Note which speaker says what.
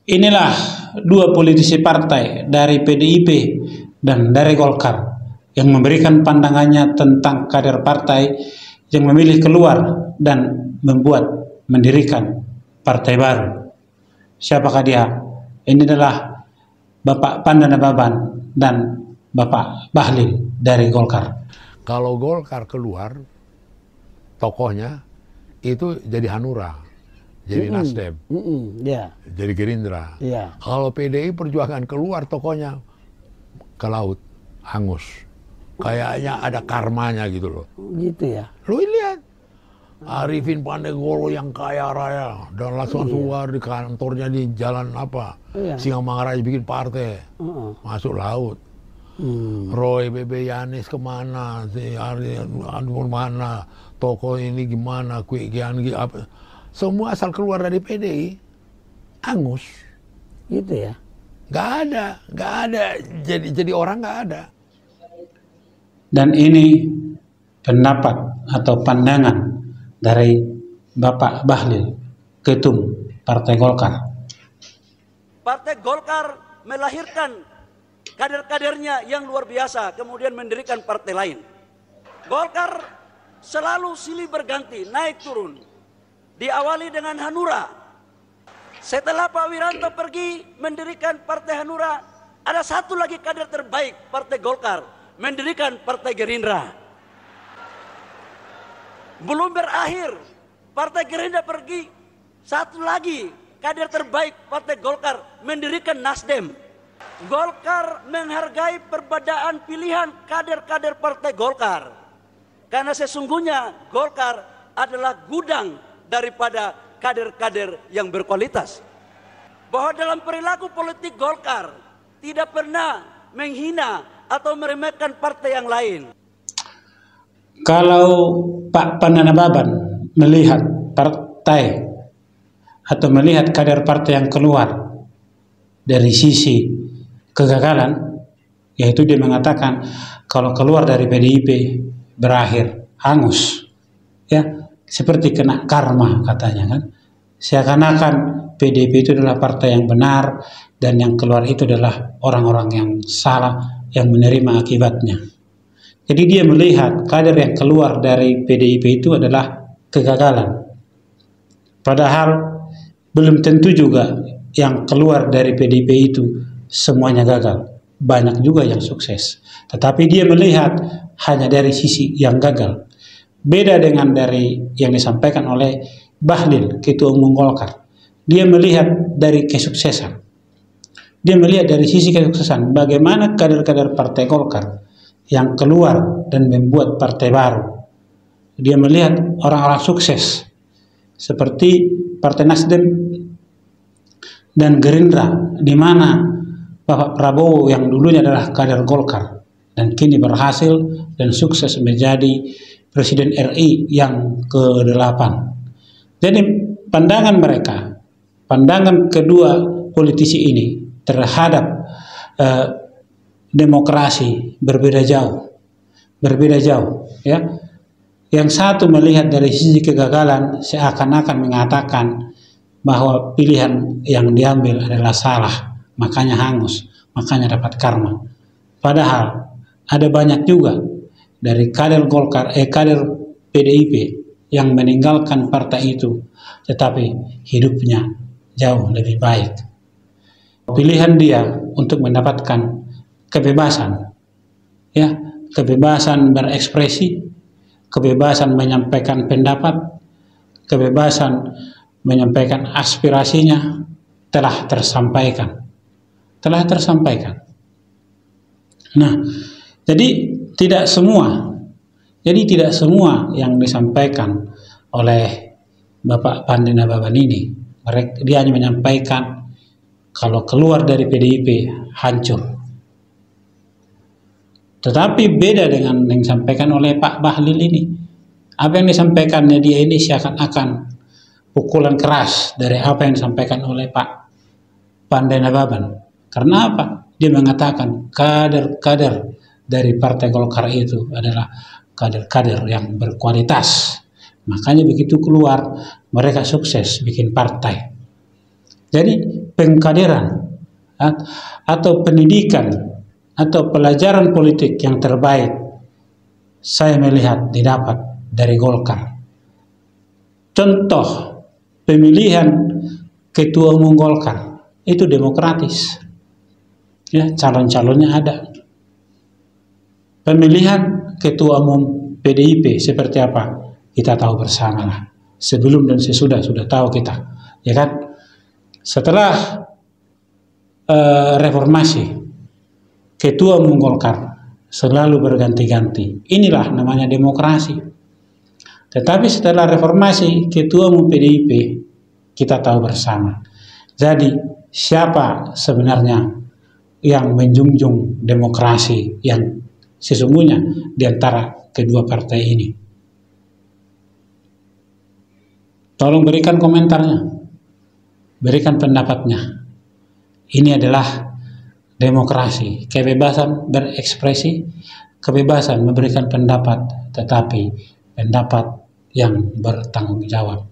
Speaker 1: Inilah dua politisi partai dari PDIP dan dari Golkar yang memberikan pandangannya tentang kader partai yang memilih keluar dan mendirikan partai baru. Siapakah dia? Ini adalah Bapak Pandana Baban dan Bapak Bahlil dari Golkar.
Speaker 2: Kalau Golkar keluar, tokohnya itu jadi Hanura, jadi Nasdem, jadi Gerindra. Kalau PDI Perjuangan keluar, tokohnya ke laut, hangus. Kayaknya ada karmanya gitu loh.
Speaker 3: Gitu ya.
Speaker 2: Lu lihat, Arifin Pandegoro yang kaya raya dan Laksman Suwar di kantornya di jalan apa, Singamangaraja bikin partai, masuk laut. Roy Bebe Yanis kemana, si Anu mana, toko ini gimana, Kwik Giangi apa, semua asal keluar dari PDI, angus.
Speaker 3: Gitu ya.
Speaker 2: Nggak ada, jadi orang nggak ada.
Speaker 1: Dan ini pendapat atau pandangan dari Bapak Bahlil, Ketum Partai Golkar.
Speaker 4: Partai Golkar melahirkan kader-kadernya yang luar biasa, kemudian mendirikan partai lain. Golkar selalu silih berganti, naik turun. Diawali dengan Hanura. Setelah Pak Wiranto pergi mendirikan partai Hanura, ada satu lagi kader terbaik Partai Golkar, mendirikan Partai Gerindra. Belum berakhir, Partai Gerindra pergi, satu lagi kader terbaik Partai Golkar, mendirikan Nasdem. Golkar menghargai perbedaan pilihan kader-kader Partai Golkar. Karena sesungguhnya Golkar adalah gudang daripada kader-kader yang berkualitas. Bahwa dalam perilaku politik Golkar tidak pernah menghina atau meremehkan partai yang lain.
Speaker 1: Kalau Pak Pandana Baban melihat partai atau melihat kader partai yang keluar dari sisi kegagalan, yaitu dia mengatakan kalau keluar dari PDIP berakhir hangus, ya seperti kena karma katanya kan, seakan-akan PDIP itu adalah partai yang benar dan yang keluar itu adalah orang-orang yang salah yang menerima akibatnya. Jadi dia melihat kader yang keluar dari PDIP itu adalah kegagalan, padahal belum tentu juga yang keluar dari PDIP itu semuanya gagal, banyak juga yang sukses. Tetapi dia melihat hanya dari sisi yang gagal. Beda dengan dari yang disampaikan oleh Bahlil, Ketua Umum Golkar. Dia melihat dari kesuksesan. Dia melihat dari sisi kesuksesan bagaimana kader-kader Partai Golkar yang keluar dan membuat partai baru. Dia melihat orang-orang sukses seperti Partai Nasdem dan Gerindra, di mana Bapak Prabowo yang dulunya adalah kader Golkar dan kini berhasil dan sukses menjadi Presiden RI yang ke-8. Jadi pandangan mereka, pandangan kedua politisi ini terhadap demokrasi berbeda jauh, ya. Yang satu melihat dari sisi kegagalan, seakan-akan mengatakan bahwa pilihan yang diambil adalah salah, makanya hangus, makanya dapat karma. Padahal ada banyak juga dari kader Golkar, kader PDIP yang meninggalkan partai itu, tetapi hidupnya jauh lebih baik. Pilihan dia untuk mendapatkan kebebasan, ya, kebebasan berekspresi, kebebasan menyampaikan pendapat, kebebasan menyampaikan aspirasinya telah tersampaikan. Nah, jadi tidak semua yang disampaikan oleh Bapak Pandana Baban ini, dia hanya menyampaikan kalau keluar dari PDIP hancur. Tetapi beda dengan yang disampaikan oleh Pak Bahlil ini. Apa yang disampaikannya dia ini seakan-akan pukulan keras dari apa yang disampaikan oleh Pak Pandana Baban. Karena apa? Dia mengatakan kader-kader dari Partai Golkar itu adalah kader-kader yang berkualitas. Makanya begitu keluar, mereka sukses bikin partai. Jadi pengkaderan atau pendidikan atau pelajaran politik yang terbaik saya melihat didapat dari Golkar. Contoh pemilihan ketua umum Golkar itu demokratis, ya, calon-calonnya ada. Pemilihan ketua umum PDIP seperti apa kita tahu bersama lah. Sebelum dan sesudah sudah tahu kita, ya kan? Setelah reformasi, ketua umum Golkar selalu berganti-ganti. Inilah namanya demokrasi. Tetapi setelah reformasi, ketua umum PDIP kita tahu bersama. Jadi siapa sebenarnya yang menjunjung demokrasi yang sesungguhnya di antara kedua partai ini? Tolong berikan komentarnya, berikan pendapatnya. Ini adalah demokrasi, kebebasan berekspresi, kebebasan memberikan pendapat, tetapi pendapat yang bertanggung jawab.